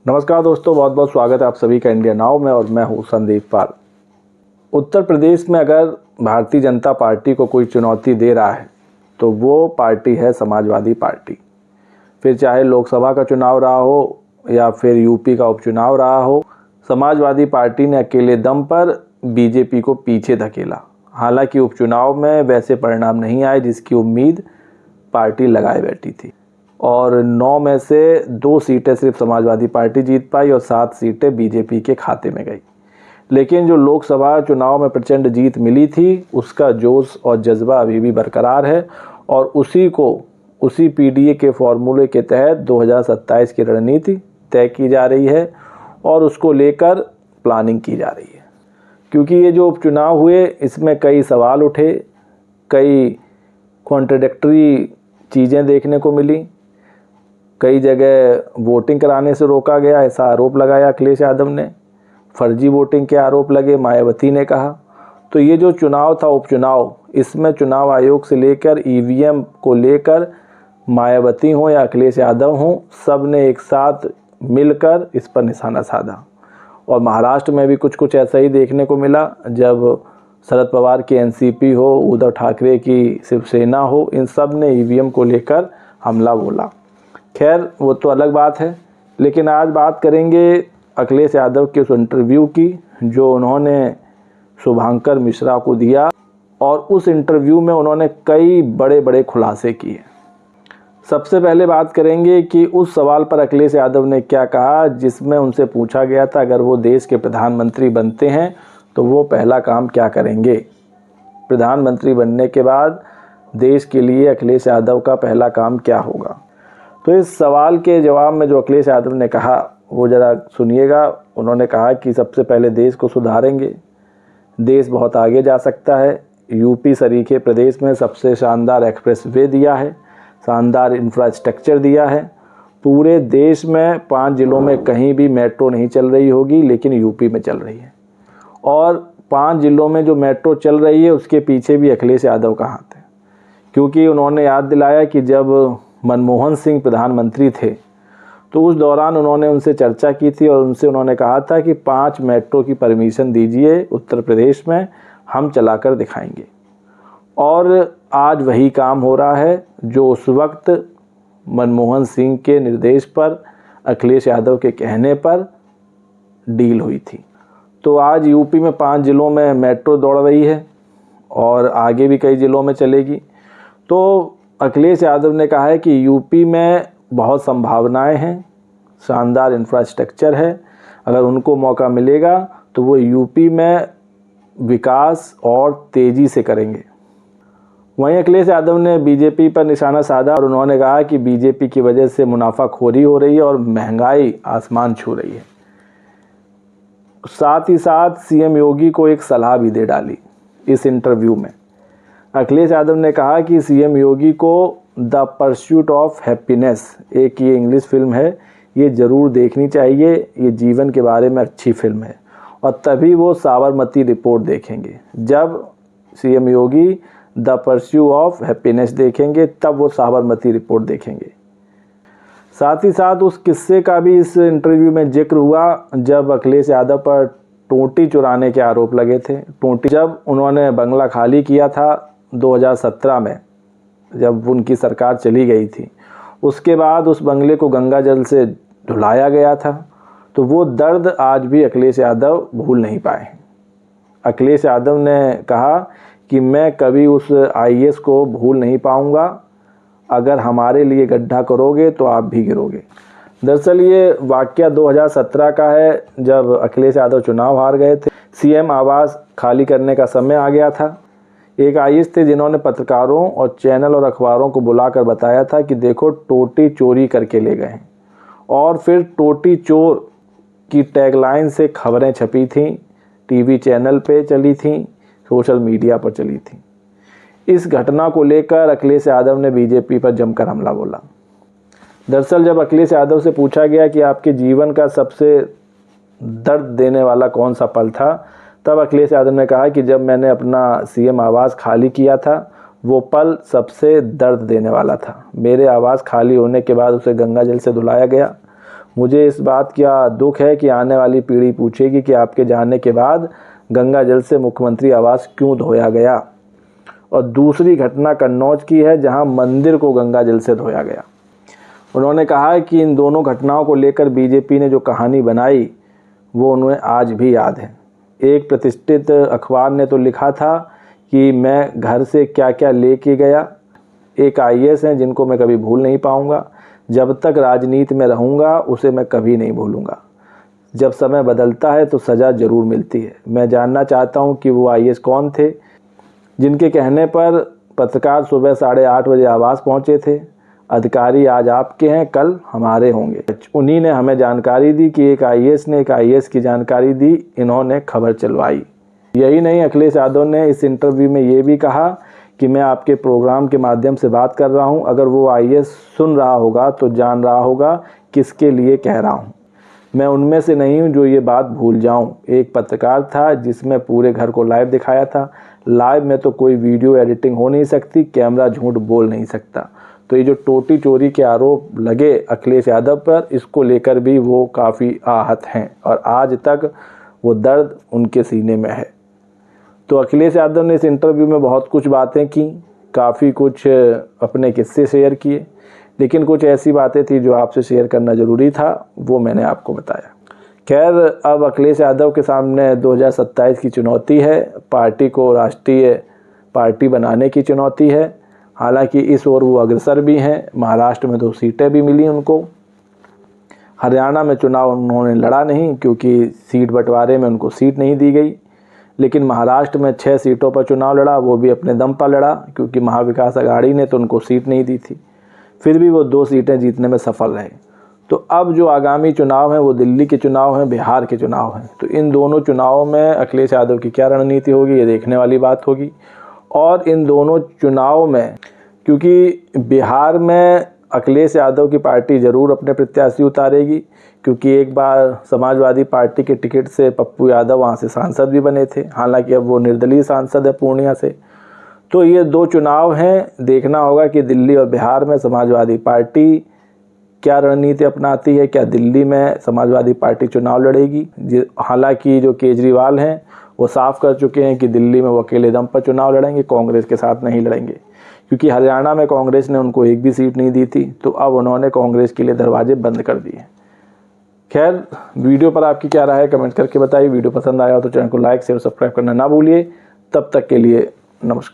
नमस्कार दोस्तों, बहुत बहुत स्वागत है आप सभी का इंडिया नाउ में और मैं हूं संदीप पाल। उत्तर प्रदेश में अगर भारतीय जनता पार्टी को कोई चुनौती दे रहा है तो वो पार्टी है समाजवादी पार्टी। फिर चाहे लोकसभा का चुनाव रहा हो या फिर यूपी का उपचुनाव रहा हो, समाजवादी पार्टी ने अकेले दम पर बीजेपी को पीछे धकेला। हालांकि उपचुनाव में वैसे परिणाम नहीं आए जिसकी उम्मीद पार्टी लगाए बैठी थी और 9 में से 2 सीटें सिर्फ समाजवादी पार्टी जीत पाई और 7 सीटें बीजेपी के खाते में गई। लेकिन जो लोकसभा चुनाव में प्रचंड जीत मिली थी उसका जोश और जज्बा अभी भी बरकरार है और उसी पीडीए के फॉर्मूले के तहत 2027 की रणनीति तय की जा रही है और उसको लेकर प्लानिंग की जा रही है। क्योंकि ये जो उपचुनाव हुए इसमें कई सवाल उठे, कई कॉन्ट्रडिक्टरी चीज़ें देखने को मिली, कई जगह वोटिंग कराने से रोका गया ऐसा आरोप लगाया अखिलेश यादव ने, फर्जी वोटिंग के आरोप लगे मायावती ने कहा। तो ये जो चुनाव था उपचुनाव, इसमें चुनाव आयोग से लेकर ईवीएम को लेकर मायावती हों या अखिलेश यादव हों, सब ने एक साथ मिलकर इस पर निशाना साधा। और महाराष्ट्र में भी कुछ ऐसा ही देखने को मिला जब शरद पवार की एनसीपी हो, उद्धव ठाकरे की शिवसेना हो, इन सब ने ईवीएम को लेकर हमला बोला। खैर वो तो अलग बात है, लेकिन आज बात करेंगे अखिलेश यादव के उस इंटरव्यू की जो उन्होंने शुभांकर मिश्रा को दिया और उस इंटरव्यू में उन्होंने कई बड़े खुलासे किए। सबसे पहले बात करेंगे कि उस सवाल पर अखिलेश यादव ने क्या कहा जिसमें उनसे पूछा गया था अगर वो देश के प्रधानमंत्री बनते हैं तो वो पहला काम क्या करेंगे। प्रधानमंत्री बनने के बाद देश के लिए अखिलेश यादव का पहला काम क्या होगा। तो इस सवाल के जवाब में जो अखिलेश यादव ने कहा वो ज़रा सुनिएगा। उन्होंने कहा कि सबसे पहले देश को सुधारेंगे, देश बहुत आगे जा सकता है। यूपी सरीखे प्रदेश में सबसे शानदार एक्सप्रेसवे दिया है, शानदार इंफ्रास्ट्रक्चर दिया है। पूरे देश में 5 जिलों में कहीं भी मेट्रो नहीं चल रही होगी लेकिन यूपी में चल रही है और 5 जिलों में जो मेट्रो चल रही है उसके पीछे भी अखिलेश यादव का हाथ है। क्योंकि उन्होंने याद दिलाया कि जब मनमोहन सिंह प्रधानमंत्री थे तो उस दौरान उन्होंने उनसे चर्चा की थी और उन्होंने कहा था कि 5 मेट्रो की परमिशन दीजिए उत्तर प्रदेश में, हम चलाकर दिखाएंगे। और आज वही काम हो रहा है जो उस वक्त मनमोहन सिंह के निर्देश पर, अखिलेश यादव के कहने पर डील हुई थी। तो आज यूपी में 5 जिलों में मेट्रो दौड़ रही है और आगे भी कई जिलों में चलेगी। तो अखिलेश यादव ने कहा है कि यूपी में बहुत संभावनाएं हैं, शानदार इंफ्रास्ट्रक्चर है, अगर उनको मौका मिलेगा तो वो यूपी में विकास और तेज़ी से करेंगे। वहीं अखिलेश यादव ने बीजेपी पर निशाना साधा और उन्होंने कहा कि बीजेपी की वजह से मुनाफाखोरी हो रही है और महंगाई आसमान छू रही है। साथ ही साथ सीएम योगी को एक सलाह भी दे डाली इस इंटरव्यू में। अखिलेश यादव ने कहा कि सीएम योगी को द परस्यूट ऑफ हैप्पीनेस, एक ये इंग्लिश फिल्म है, ये ज़रूर देखनी चाहिए। ये जीवन के बारे में अच्छी फिल्म है और तभी वो साबरमती रिपोर्ट देखेंगे। जब CM Yogi the pursuit of happiness देखेंगे तब वो साबरमती रिपोर्ट देखेंगे। साथ ही साथ उस किस्से का भी इस इंटरव्यू में जिक्र हुआ जब अखिलेश यादव पर टोटी चुराने के आरोप लगे थे। टोटी जब उन्होंने बंगला खाली किया था 2017 में, जब उनकी सरकार चली गई थी, उसके बाद उस बंगले को गंगा जल से धुलाया गया था। तो वो दर्द आज भी अखिलेश यादव भूल नहीं पाए। अखिलेश यादव ने कहा कि मैं कभी उस आईएएस को भूल नहीं पाऊंगा, अगर हमारे लिए गड्ढा करोगे तो आप भी गिरोगे। दरअसल ये वाकया 2017 का है जब अखिलेश यादव चुनाव हार गए थे। सीएम आवास खाली करने का समय आ गया था। एक आईएएस थे जिन्होंने पत्रकारों और चैनल और अखबारों को बुलाकर बताया था कि देखो टोटी चोरी करके ले गए हैं, और फिर टोटी चोर की टैगलाइन से खबरें छपी थीं, टीवी चैनल पे चली थीं, सोशल मीडिया पर चली थीं। इस घटना को लेकर अखिलेश यादव ने बीजेपी पर जमकर हमला बोला। दरअसल जब अखिलेश यादव से पूछा गया कि आपके जीवन का सबसे दर्द देने वाला कौन सा पल था, तब अखिलेश यादव ने कहा कि जब मैंने अपना सीएम आवास खाली किया था वो पल सबसे दर्द देने वाला था। मेरे आवास खाली होने के बाद उसे गंगा जल से धुलाया गया, मुझे इस बात का दुख है कि आने वाली पीढ़ी पूछेगी कि आपके जाने के बाद गंगा जल से मुख्यमंत्री आवास क्यों धोया गया। और दूसरी घटना कन्नौज की है, जहां मंदिर को गंगा जल से धोया गया। उन्होंने कहा है कि इन दोनों घटनाओं को लेकर बीजेपी ने जो कहानी बनाई वो उन्हें आज भी याद है। एक प्रतिष्ठित अखबार ने तो लिखा था कि मैं घर से क्या क्या लेके गया। एक आईएएस हैं जिनको मैं कभी भूल नहीं पाऊंगा। जब तक राजनीति में रहूंगा उसे मैं कभी नहीं भूलूंगा। जब समय बदलता है तो सज़ा ज़रूर मिलती है। मैं जानना चाहता हूं कि वो आईएएस कौन थे जिनके कहने पर पत्रकार सुबह 8:30 बजे आवास पहुंचे थे। अधिकारी आज आपके हैं, कल हमारे होंगे। उन्हीं ने हमें जानकारी दी कि एक आईएएस ने एक आईएएस की जानकारी दी, इन्होंने खबर चलवाई। यही नहीं, अखिलेश यादव ने इस इंटरव्यू में ये भी कहा कि मैं आपके प्रोग्राम के माध्यम से बात कर रहा हूं। अगर वो आईएएस सुन रहा होगा तो जान रहा होगा किसके लिए कह रहा हूं। मैं उनमें से नहीं हूं जो ये बात भूल जाऊं। एक पत्रकार था जिसमें पूरे घर को लाइव दिखाया था। लाइव में तो कोई वीडियो एडिटिंग हो नहीं सकती, कैमरा झूठ बोल नहीं सकता। तो ये जो टोटी चोरी के आरोप लगे अखिलेश यादव पर, इसको लेकर भी वो काफ़ी आहत हैं और आज तक वो दर्द उनके सीने में है। तो अखिलेश यादव ने इस इंटरव्यू में बहुत कुछ बातें की, काफ़ी कुछ अपने किस्से शेयर किए, लेकिन कुछ ऐसी बातें थी जो आपसे शेयर करना ज़रूरी था, वो मैंने आपको बताया। खैर, अब अखिलेश यादव के सामने 2027 की चुनौती है। पार्टी को राष्ट्रीय पार्टी बनाने की चुनौती है। हालांकि इस ओर वो अग्रसर भी हैं। महाराष्ट्र में 2 सीटें भी मिली उनको। हरियाणा में चुनाव उन्होंने लड़ा नहीं क्योंकि सीट बंटवारे में उनको सीट नहीं दी गई। लेकिन महाराष्ट्र में 6 सीटों पर चुनाव लड़ा, वो भी अपने दम पर लड़ा क्योंकि महाविकास आघाड़ी ने तो उनको सीट नहीं दी थी। फिर भी वो 2 सीटें जीतने में सफल रहे। तो अब जो आगामी चुनाव हैं वो दिल्ली के चुनाव हैं, बिहार के चुनाव हैं। तो इन दोनों चुनावों में अखिलेश यादव की क्या रणनीति होगी, ये देखने वाली बात होगी। और इन दोनों चुनाव में, क्योंकि बिहार में अखिलेश यादव की पार्टी ज़रूर अपने प्रत्याशी उतारेगी, क्योंकि एक बार समाजवादी पार्टी के टिकट से पप्पू यादव वहाँ से सांसद भी बने थे। हालांकि अब वो निर्दलीय सांसद है पूर्णिया से। तो ये 2 चुनाव हैं, देखना होगा कि दिल्ली और बिहार में समाजवादी पार्टी क्या रणनीति अपनाती है। क्या दिल्ली में समाजवादी पार्टी चुनाव लड़ेगी? हालांकि जो केजरीवाल हैं वो साफ कर चुके हैं कि दिल्ली में वो अकेले दम पर चुनाव लड़ेंगे, कांग्रेस के साथ नहीं लड़ेंगे, क्योंकि हरियाणा में कांग्रेस ने उनको एक भी सीट नहीं दी थी। तो अब उन्होंने कांग्रेस के लिए दरवाजे बंद कर दिए। खैर, वीडियो पर आपकी क्या राय है कमेंट करके बताइए। वीडियो पसंद आया हो तो चैनल को लाइक शेयर सब्सक्राइब करना ना भूलिए। तब तक के लिए नमस्कार।